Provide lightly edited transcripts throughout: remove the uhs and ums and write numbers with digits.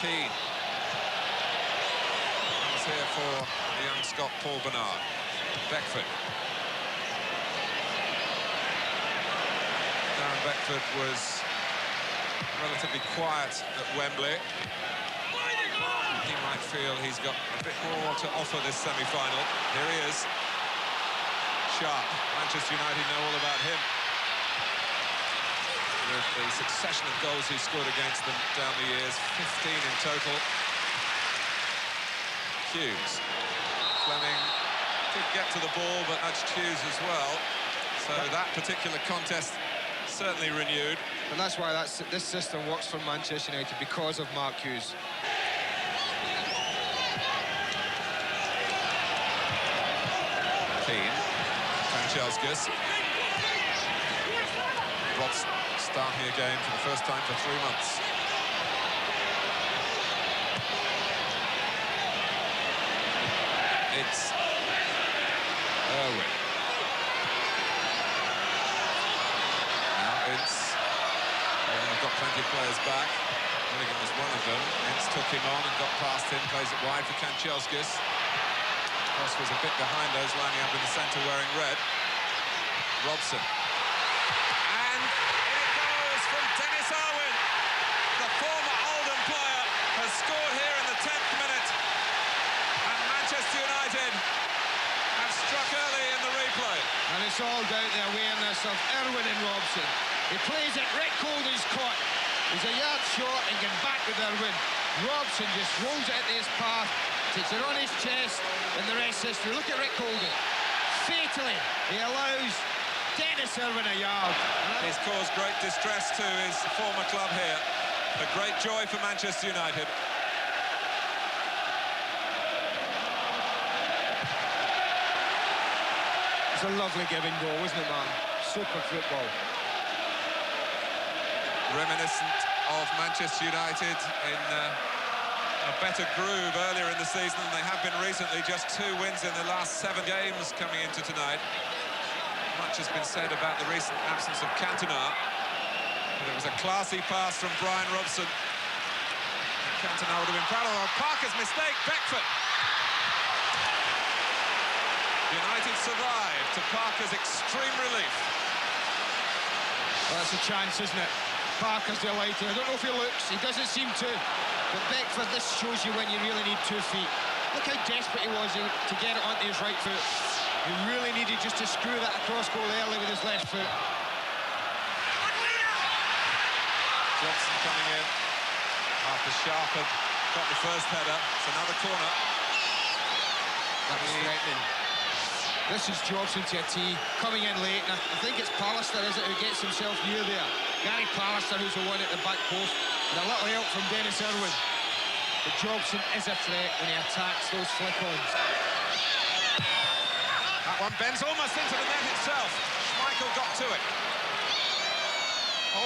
Keen. He's here for the young Scot, Paul Bernard. Beckford. Darren Beckford was relatively quiet at Wembley. He might feel he's got a bit more to offer this semi-final. Here he is. Sharp. Manchester United know all about him. With the succession of goals he scored against them down the years, 15 in total. Hughes. Fleming did get to the ball, but nudged Hughes as well. So that particular contest certainly renewed. And that's why this system works for Manchester United, because of Mark Hughes. Keane. Kanchelskis. Robson starting a game for the first time for 3 months. It's Irwin. Now it's... They've got plenty of players back. Milligan was one of them. Ince took him on and got past him. Plays it wide for Kanchelskis. Cross was a bit behind those lining up in the centre wearing red. Robson. And in it goes from Dennis Irwin. The former Oldham player has scored here in the 10th minute. And Manchester United have struck early in the replay. And it's all down to the awareness of Irwin and Robson. He plays it, Rick Holden's caught. He's a yard short and getting back with Irwin. Robson just rolls it into his path, takes it on his chest, and the rest is history. Look at Rick Holden. Fatally, he allows Dennis Irwin a yard. He's caused great distress to his former club here. A great joy for Manchester United. It's a lovely giving goal, wasn't it, man? Super football. Reminiscent of Manchester United in a better groove earlier in the season than they have been recently. Just 2 wins in the last 7 games coming into tonight. Much has been said about the recent absence of Cantona, but it was a classy pass from Brian Robson. Cantona would have been proud of it. Parker's mistake, Beckford. United survive to Parker's extreme relief. Well, that's a chance, isn't it? Parker's delighted. I don't know if he looks, he doesn't seem to. But Beckford, this shows you when you really need 2 feet. Look how desperate he was to get it onto his right foot. He really needed just to screw that across goal early with his left foot. Robson coming in after Sharp had got the first header. It's another corner. That was threatening. This is Robson to a tee, coming in late, and I think it's Pallister, is it, who gets himself near there. Gary Pallister, who's the one at the back post, and a little help from Dennis Irwin. But Robson is a threat when he attacks those flick-ons. That one bends almost into the net itself. Schmeichel got to it.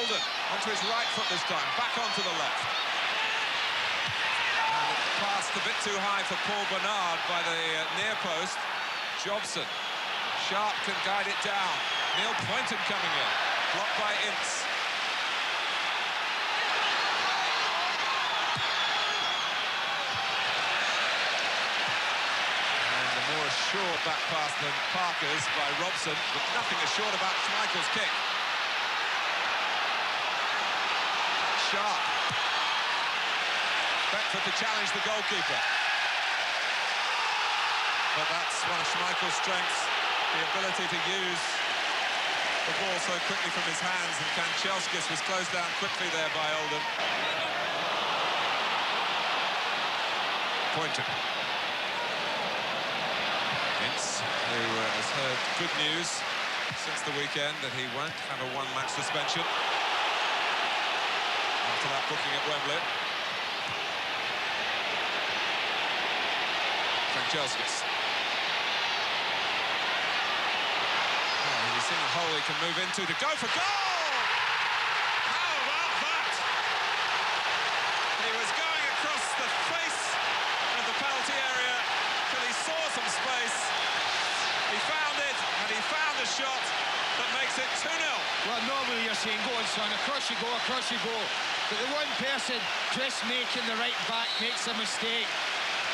Oldham onto his right foot this time, back onto the left. And it passed a bit too high for Paul Bernard by the near post. Robson. Sharp can guide it down. Neil Poynton coming in. Blocked by Ince. And a more assured back pass than Parker's by Robson, but nothing assured about Schmeichel's kick. Sharp. Beckford to challenge the goalkeeper. But that's one of Schmeichel's strengths, the ability to use the ball so quickly from his hands, and Kanchelskis was closed down quickly there by Oldham. Poynton. Ince, who has heard good news since the weekend that he won't have a 1-match suspension after that booking at Wembley. Kanchelskis. He's seen a hole he can move into to go for goal! How about that? He was going across the face of the penalty area till he saw some space. He found it, and he found the shot that makes it 2-0. Well, normally you're saying, go on, son, across you go, across you go. But the one person just making the right back makes a mistake,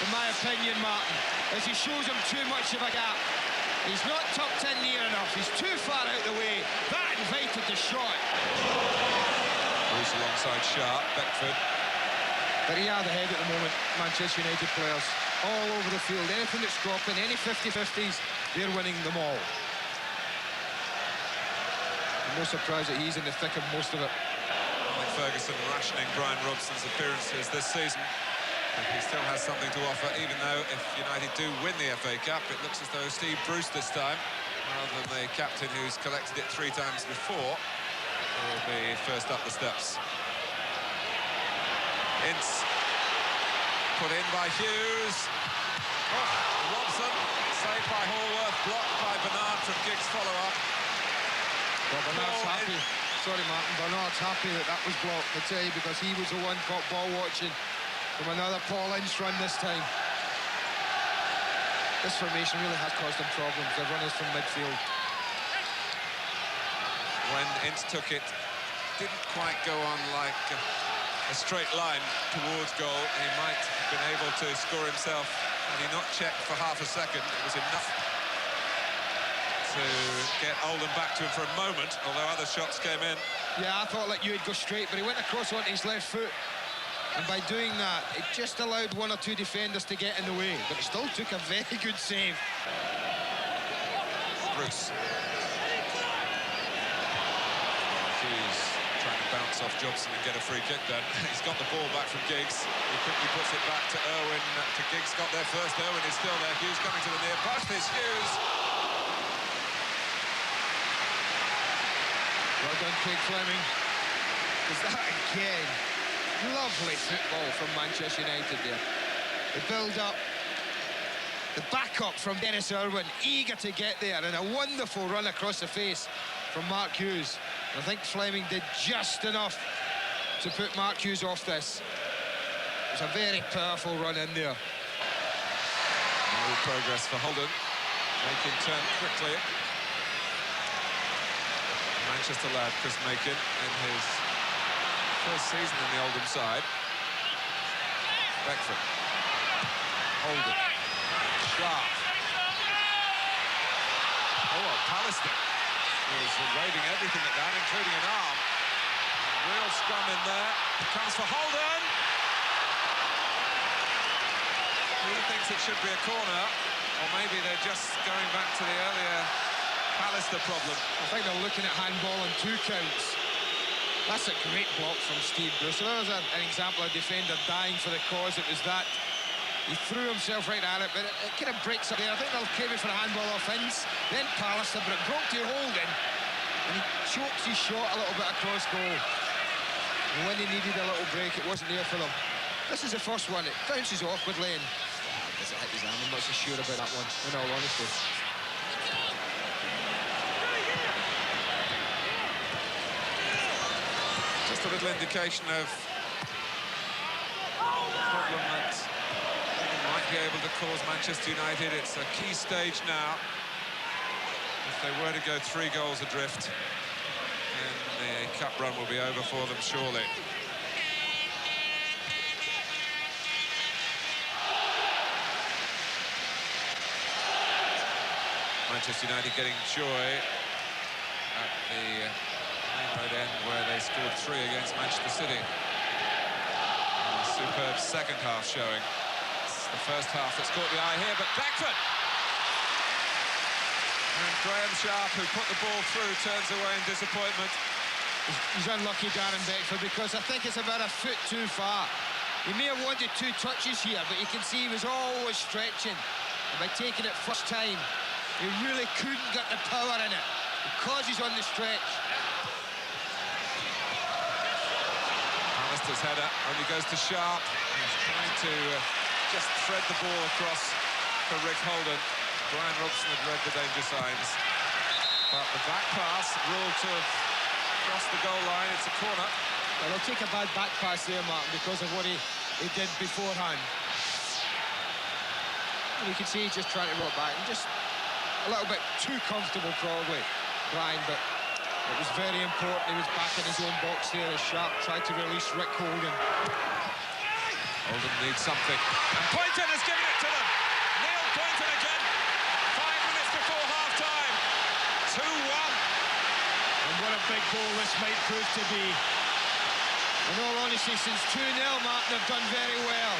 in my opinion, Martin, as he shows him too much of a gap. He's not tucked in near enough. He's too far out the way. That invited the shot. Bruce alongside Sharp, Beckford. But he are the head at the moment, Manchester United players. All over the field. Anything that's dropping, any 50-50s, they're winning them all. I'm no surprise that he's in the thick of most of it. Ferguson rationing Brian Robson's appearances this season. But he still has something to offer, even though if United do win the FA Cup, it looks as though Steve Bruce this time, rather than the captain who's collected it 3 times before, will be first up the steps. Ince put in by Hughes. Oh, Robson saved by Hallworth, blocked by Bernard from Giggs' follow-up. Well, Bernard's happy. Sorry, Martin, Bernard's happy that that was blocked, I tell you, because he was the one caught ball watching from another Paul Ince run this time. This formation really has caused them problems, the runners from midfield. When Ince took it, didn't quite go on like a straight line towards goal. He might have been able to score himself had he not checked for half a second. It was enough to get Oldham back to him for a moment, although other shots came in. Yeah, I thought like you would go straight, but he went across onto his left foot. And by doing that, it just allowed 1 or 2 defenders to get in the way, but it still took a very good save. Bruce. Hughes trying to bounce off Robson and get a free kick then. He's got the ball back from Giggs. He quickly puts it back to Irwin. To Giggs, got there first. Irwin is still there. Hughes coming to the near post. It's Hughes. Well done, Craig Fleming. Is that again? Lovely football from Manchester United there. The build-up, the back-up from Dennis Irwin, eager to get there, and a wonderful run across the face from Mark Hughes. I think Fleming did just enough to put Mark Hughes off this. It was a very powerful run in there. No progress for Holden. Making turn quickly. Manchester lad, Chris Macon, in his first season in the Oldham side. Beckford. Oldham. Sharp. Oh, Pallister was waving everything at that, including an arm. Real scrum in there. Comes for Holden. He thinks it should be a corner, or maybe they're just going back to the earlier Pallister problem. I think they're looking at handball on 2 counts. That's a great block from Steve Bruce. So there's an example of a defender dying for the cause. It was that. He threw himself right at it, but it kind of breaks up there. I think they'll claim it for a handball offence. Then Pallister, but it broke to Holden. And he chokes his shot a little bit across goal. And when they needed a little break, it wasn't there for them. This is the first one. It bounces awkwardly and does it hit his arm? I'm not so sure about that one, in all honesty. Just a little indication of the problem that might be able to cause Manchester United. It's a key stage now. If they were to go 3 goals adrift, then the cup run will be over for them, surely. Manchester United getting joy at the main road end where they scored 3 against Manchester City. A superb second half showing. It's the first half that's caught the eye here, but Beckford! And Graham Sharp, who put the ball through, turns away in disappointment. He's unlucky, Darren Beckford, because I think it's about a foot too far. He may have wanted 2 touches here, but you can see he was always stretching. And by taking it first time, he really couldn't get the power in it because he's on the stretch. Pallister's header only goes to Sharp. He's trying to just thread the ball across for Rick Holden. Brian Robson had read the danger signs. But the back pass ruled to have crossed the goal line. It's a corner. Well, he'll take a bad back pass there, Martin, because of what he did beforehand. And you can see he's just trying to roll back and just a little bit too comfortable, probably, Brian, but It was very important. He was back in his own box there as Sharp tried to release Rick Hogan. Oldham needs something. And Poynton has given it to them. Neil Poynton again. 5 minutes before half-time. 2-1. And what a big goal this might prove to be. In all honesty, since 2-0, Martin have done very well.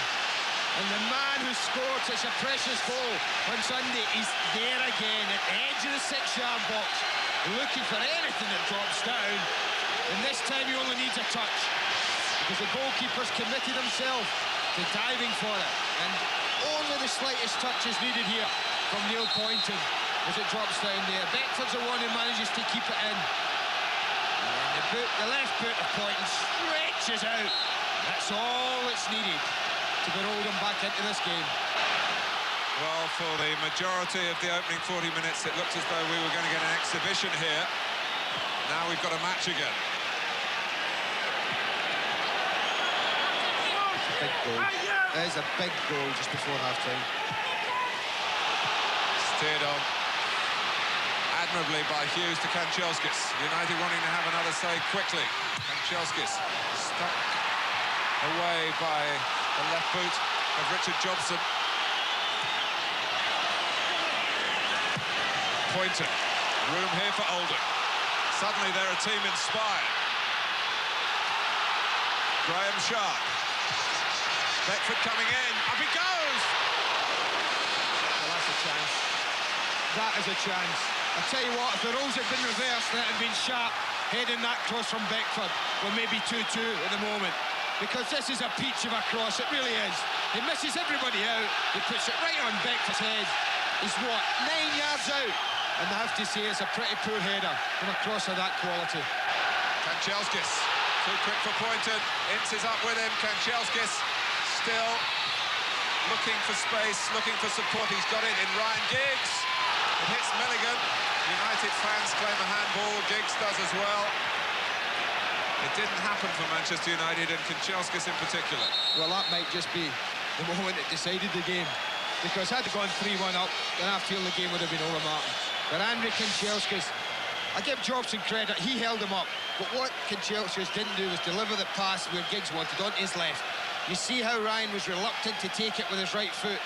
And the man who scored such a precious goal on Sunday is there again at the edge of the 6-yard box, looking for anything that drops down. And this time he only needs a touch, because the goalkeeper's committed himself to diving for it. And only the slightest touch is needed here from Neil Poynton as it drops down there. Beckford's the one who manages to keep it in. And the left boot of Poynton stretches out. That's all that's needed to get Oldham back into this game. Well, for the majority of the opening 40 minutes, it looked as though we were going to get an exhibition here. Now we've got a match again. Big goal. There's a big goal just before half-time. Steered on admirably by Hughes to Kanchelskis. United wanting to have another say quickly. Kanchelskis stuck away by the left boot of Richard Robson. Poynton. Room here for Oldham. Suddenly they're a team inspired. Graham Sharp. Beckford coming in. Up he goes! Well, that's a chance. That is a chance. I tell you what, if the roles had been reversed and it had been Sharp heading that cross from Beckford, well, maybe 2-2 at the moment. Because this is a peach of a cross, it really is. He misses everybody out. He puts it right on Beckford's head. He's, what, 9 yards out? And I have to say, it's a pretty poor header from a cross of that quality. Kanchelskis, too quick for Poynton. Ince is up with him. Kanchelskis still looking for space, looking for support. He's got it in Ryan Giggs. It hits Milligan. United fans claim a handball. Giggs does as well. It didn't happen for Manchester United and Kanchelskis in particular. Well, that might just be the moment that decided the game. Because had it gone 3-1 up, then I feel the game would have been over, Martin. But Andrew Kanchelskis, I give Robson credit, he held him up. But what Kanchelskis didn't do was deliver the pass where Giggs wanted, on his left. You see how Ryan was reluctant to take it with his right foot.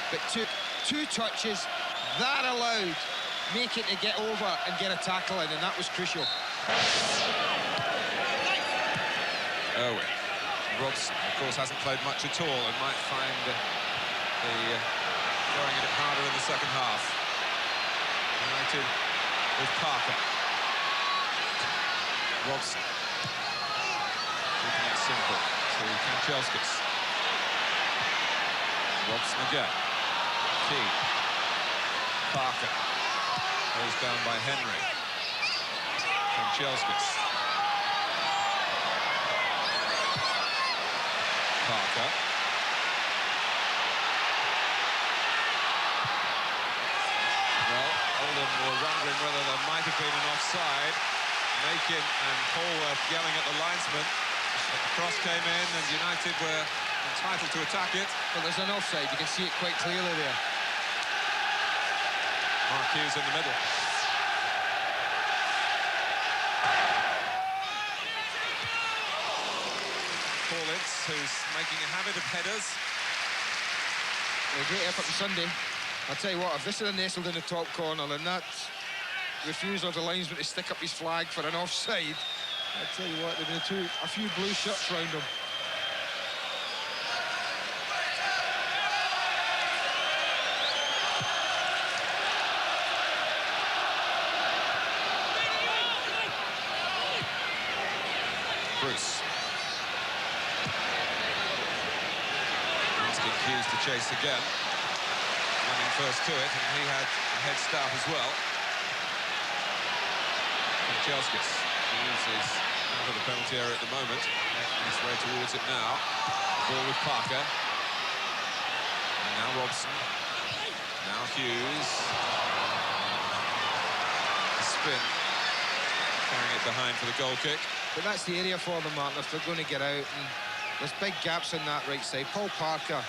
But two touches, that allowed Macon to get over and get a tackle in, and that was crucial. Irwin. Robson, of course, hasn't played much at all and might find the going at it harder in the second half. United with Parker. Robson. Keeping it simple to Kanchelskis. Robson again. Key. Parker. Goes down by Henry. Kanchelskis. Parker. Well, Oldham were wondering whether there might have been an offside. Macon and Hallworth yelling at the linesman. But the cross came in and United were entitled to attack it. Well, there's an offside, you can see it quite clearly there. Mark Hughes in the middle. Paul Ince, who's making a habit of headers. A great effort on Sunday. I'll tell you what, if this is nestled in the top corner, then that refusal of the linesman to stick up his flag for an offside, I'll tell you what, there've been a few blue shirts round him. Bruce. Asking Hughes to chase again. Running first to it, and he had a head start as well. Kanchelskis. Hughes is out of the penalty area at the moment. Making his way towards it now. Ball with Parker. And now Robson. Now Hughes. A spin. Carrying it behind for the goal kick. But that's the area for them, Martin, if they're going to get out. And there's big gaps in that right side. Paul Parker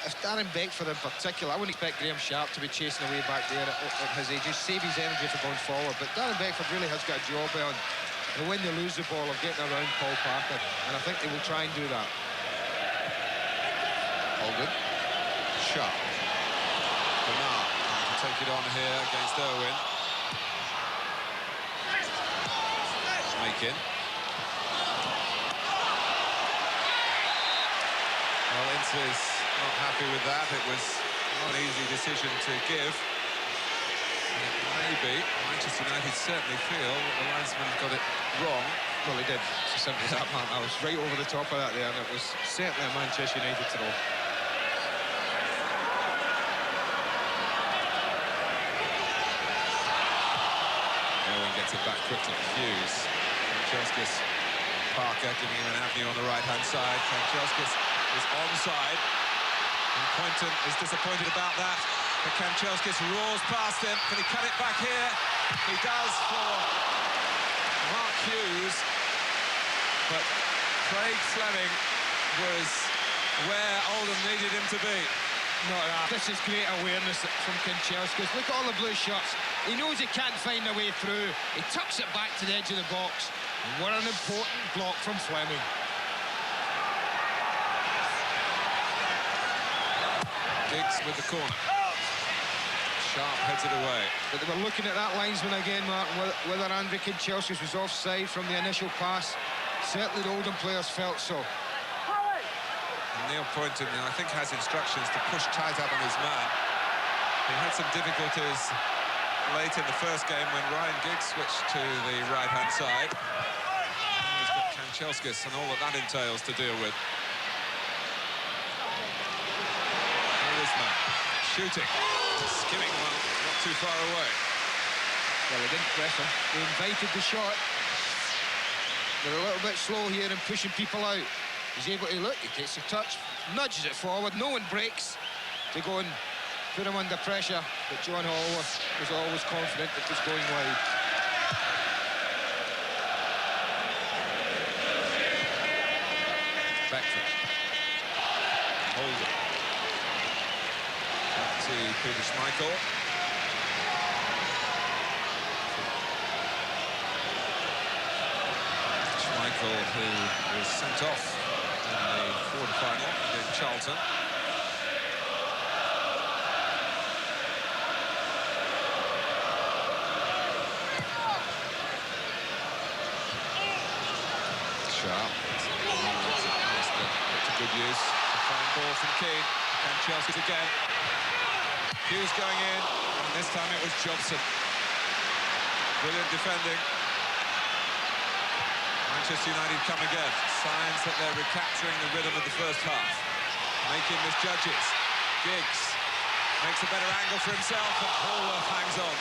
if Darren Beckford in particular, I wouldn't expect Graham Sharp to be chasing away back there at his age. Just save his energy for going forward. But Darren Beckford really has got a job on the when they lose the ball of getting around Paul Parker, and I think they will try and do that. Oldham. Sharp. Bernard to take it on here against Irwin. Making. Well, Ince is not happy with that. It was not an easy decision to give. And it may be. Manchester United certainly feel that the linesman got it wrong. Well, he did. It's as simple as that, man. I was right over the top of that there, and it was certainly a Manchester United throw. Irwin gets it back quickly. Hughes. Kanchelskis. Parker giving him an avenue on the right-hand side. Kanchelskis is onside. And Poynton is disappointed about that. But Kanchelskis roars past him. Can he cut it back here? He does for Mark Hughes. But Craig Fleming was where Oldham needed him to be. Not that. This is great awareness from Kanchelskis. Look at all the blue shirts. He knows he can't find a way through. He tucks it back to the edge of the box. And what an important block from Fleming. Giggs with the corner. Sharp heads it away. But they were looking at that linesman again, Martin, whether Andrew Kanchelskis was offside from the initial pass. Certainly the Oldham players felt so. And Neil Poynton, I think, has instructions to push tight up on his man. He had some difficulties late in the first game when Ryan Giggs switched to the right-hand side. Now he's got Kanchelskis and all that entails to deal with. This man shooting, skimming one, not too far away. Well, they didn't press him. They invited the shot. They're a little bit slow here in pushing people out. He's able to look, he takes a touch, nudges it forward, no one breaks to go and put him under pressure. But John Hallworth was always confident it was going wide. Beckford. Oldham. Back to Peter Schmeichel. Schmeichel, who was sent off in the quarter-final against Charlton. Sharp. That's a good use. A fine ball from Keane. Kanchelskis again. Hughes going in, and this time it was Robson. Brilliant defending. Manchester United come again. Signs that they're recapturing the rhythm of the first half. Making misjudges. Giggs makes a better angle for himself, and Hallworth hangs on.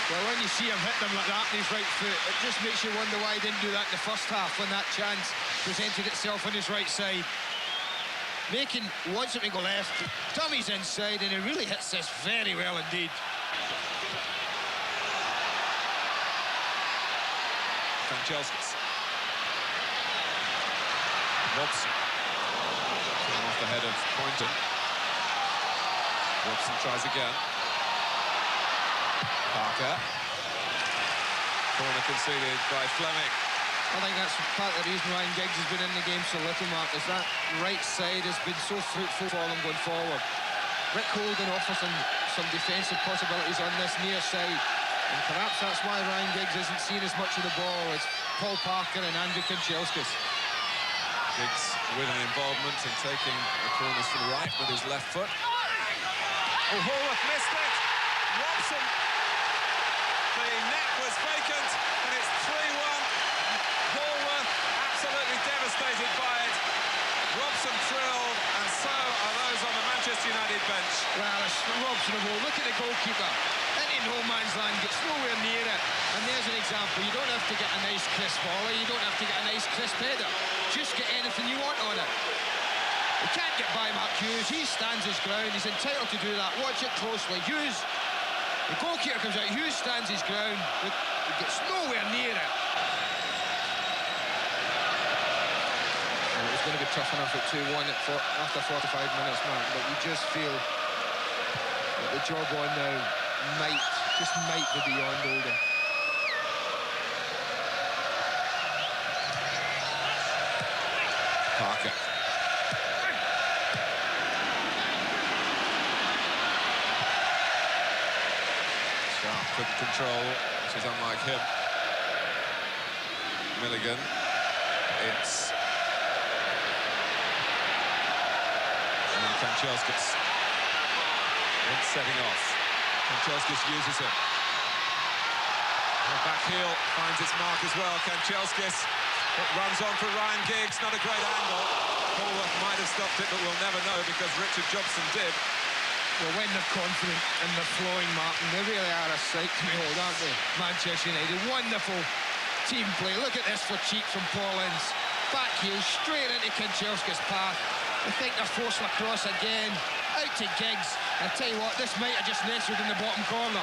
Well, when you see him hit them like that on his right foot, it just makes you wonder why he didn't do that in the first half when that chance presented itself on his right side. Wants it to go left, Tommy's inside, and he really hits this very well indeed. Kanchelskis. Robson. Coming off the head of Poynton. Robson tries again. Parker. Corner conceded by Fleming. I think that's part of the reason Ryan Giggs has been in the game so little, Mark, is that right side has been so fruitful for them going forward. Rick Holden offers some defensive possibilities on this near side, and perhaps that's why Ryan Giggs isn't seeing as much of the ball as Paul Parker and Andrew Kanchelskis. Giggs with an involvement in taking the corners to the right with his left foot. Oh, Hallworth missed it. Robson. The net was vacant, and it's 3-1. Hallworth absolutely devastated by it. Robson thrilled, and so are those on the Manchester United bench. Well, it's Robson of all. Look at the goalkeeper. Into no man's land, gets nowhere near it. And there's an example. You don't have to get a nice crisp volley. You don't have to get a nice crisp header. Just get anything you want on it. He can't get by Mark Hughes. He stands his ground. He's entitled to do that. Watch it closely. Hughes, the goalkeeper comes out. Hughes stands his ground, but he gets nowhere near it. It was it's going to be tough enough at 2-1 after 45 minutes, Mark, but you just feel that the job on now might be beyond Oldham. Parker. Sharp couldn't control, which is unlike him. Milligan. It's Kanchelskis. It's setting off. Kanchelskis uses him. The back heel finds its mark as well. Kanchelskis. It runs on for Ryan Giggs. Not a great angle. Polworth might have stopped it, but we'll never know because Richard Robson did. Well, when they're confident and they're flowing, Martin, they really are a sight to behold, aren't they? Manchester United, wonderful team play. Look at this for cheek from Paul Ince. Back heel, straight into Kanchelskis' path. I think they're forcing across again. Out to Giggs. I tell you what, this might have just nestled in the bottom corner.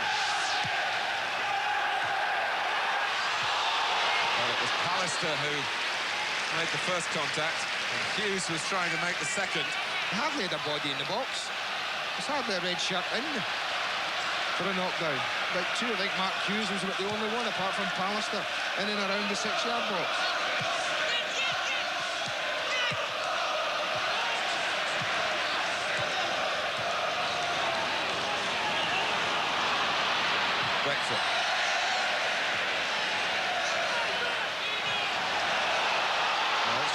Well, it was Pallister who made the first contact, and Hughes was trying to make the second. They hardly had a body in the box. There's hardly a red shirt in for a knockdown. About two, I think Mark Hughes was about the only one, apart from Pallister, in and around the 6-yard box. Beckford.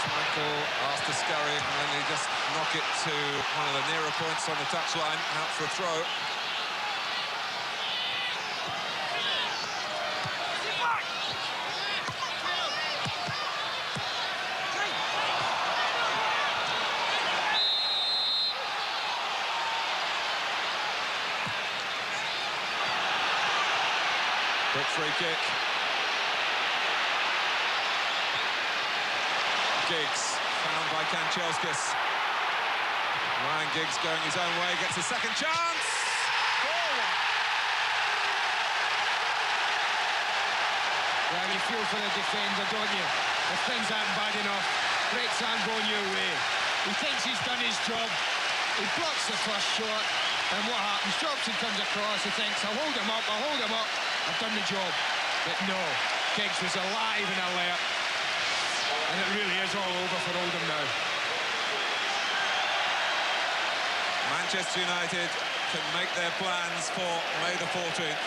Michael asked to scurry, and then he just knock it to one of the nearer points on the touchline, out for a throw. Quick free kick. Giggs, found by Kanchelskis. Ryan Giggs going his own way, gets a second chance. 4-1. Well, you feel for the defender, don't you? If things aren't bad enough, breaks aren't going your way. He thinks he's done his job. He blocks the first shot, and what happens? Robson comes across, he thinks, I'll hold him up, I've done the job. But no, Giggs was alive and alert. And it really is all over for Oldham now. Manchester United can make their plans for May the 14th.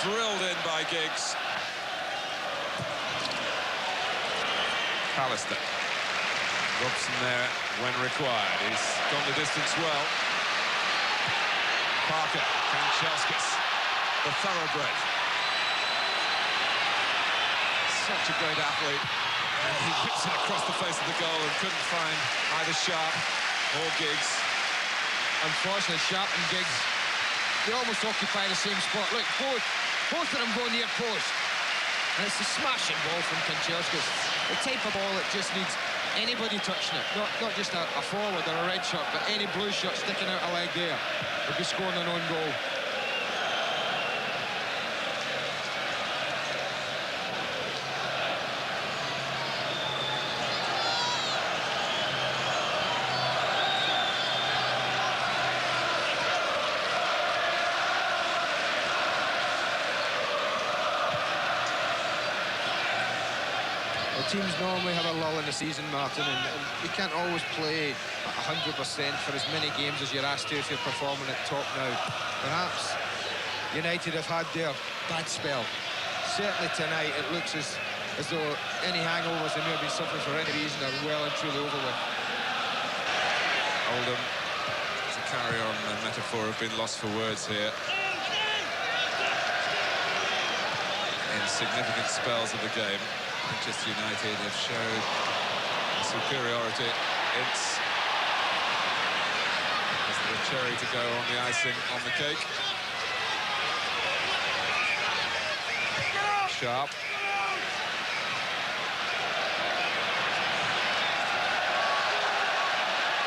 Drilled in by Giggs. Pallister. Robson there when required. He's gone the distance well. Parker, Kanchelskis, the thoroughbred. Such a great athlete, and he whips it across the face of the goal and couldn't find either Sharp or Giggs. Unfortunately, Sharp and Giggs, they almost occupy the same spot. Look, both of them go near post, and it's a smashing ball from Kanchelskis. The type of ball that just needs anybody touching it, not just a forward or a red shirt, but any blue shirt sticking out a leg there would be scoring an own goal. Teams normally have a lull in the season, Martin, and you can't always play at 100% for as many games as you're asked to if you're performing at top now. Perhaps United have had their bad spell. Certainly tonight it looks as though any hangovers they may have been suffering for any reason are well and truly over with. Oldham, to carry on the metaphor, have been lost for words here. In significant spells of the game, Manchester United have showed superiority. It's the cherry to go on the icing on the cake. Sharp.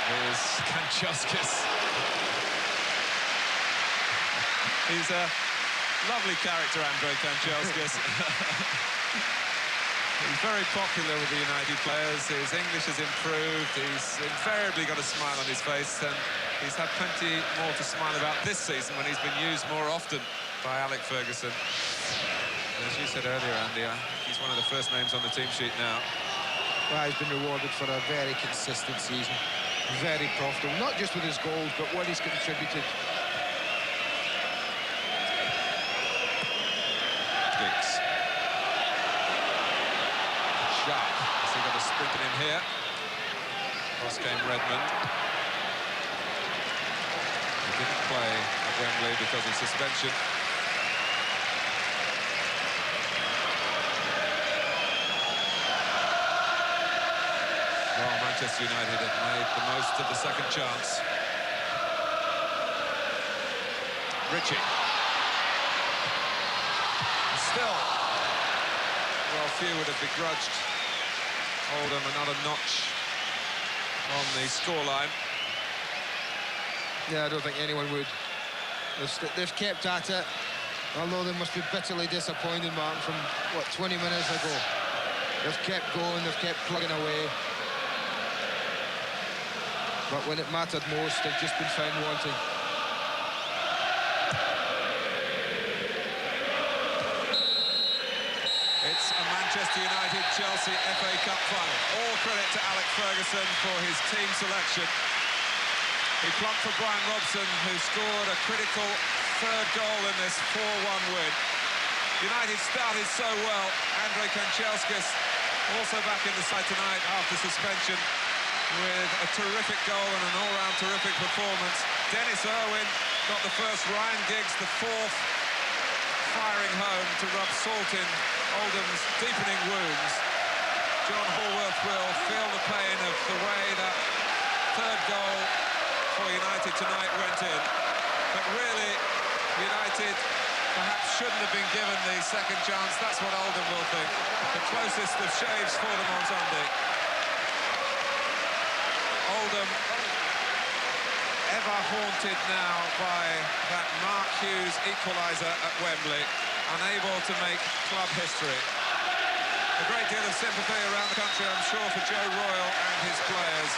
Here's Kanchelskis. He's a lovely character, Andre Kanchelskis. He's very popular with the United players. His English has improved. He's invariably got a smile on his face, and he's had plenty more to smile about this season when he's been used more often by Alex Ferguson. And as you said earlier, Andy, I think he's one of the first names on the team sheet now. Well, he's been rewarded for a very consistent season. Very profitable, not just with his goals, but what he's contributed. Giggs. Sharp. Has he got a sprint in here? Cross came Redmond. He didn't play at Wembley because of suspension. Well, Manchester United had made the most of the second chance. Ritchie. Still, well, few would have begrudged Oldham another notch on the scoreline. Yeah, I don't think anyone would. They've kept at it, although they must be bitterly disappointed, Martin, from, what, 20 minutes ago. They've kept going, they've kept plugging away. But when it mattered most, they've just been found wanting. It's a Manchester United-Chelsea FA Cup final. All credit to Alex Ferguson for his team selection. He plumped for Brian Robson, who scored a critical third goal in this 4-1 win. United started so well. Kanchelskis also back in the side tonight after suspension with a terrific goal and an all-round terrific performance. Dennis Irwin got the first, Ryan Giggs the fourth, firing home to rub salt in Oldham's deepening wounds. John Hallworth will feel the pain of the way that third goal for United tonight went in. But really, United perhaps shouldn't have been given the second chance. That's what Oldham will think. The closest of shaves for them on Sunday. Oldham, ever haunted now by that Mark Hughes equaliser at Wembley, unable to make club history. A great deal of sympathy around the country, I'm sure, for Joe Royle and his players,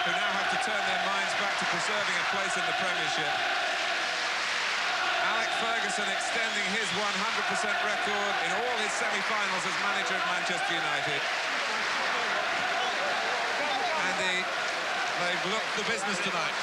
who now have to turn their minds back to preserving a place in the Premiership. Alex Ferguson extending his 100% record in all his semi-finals as manager of Manchester United. Andy, they've looked the business tonight.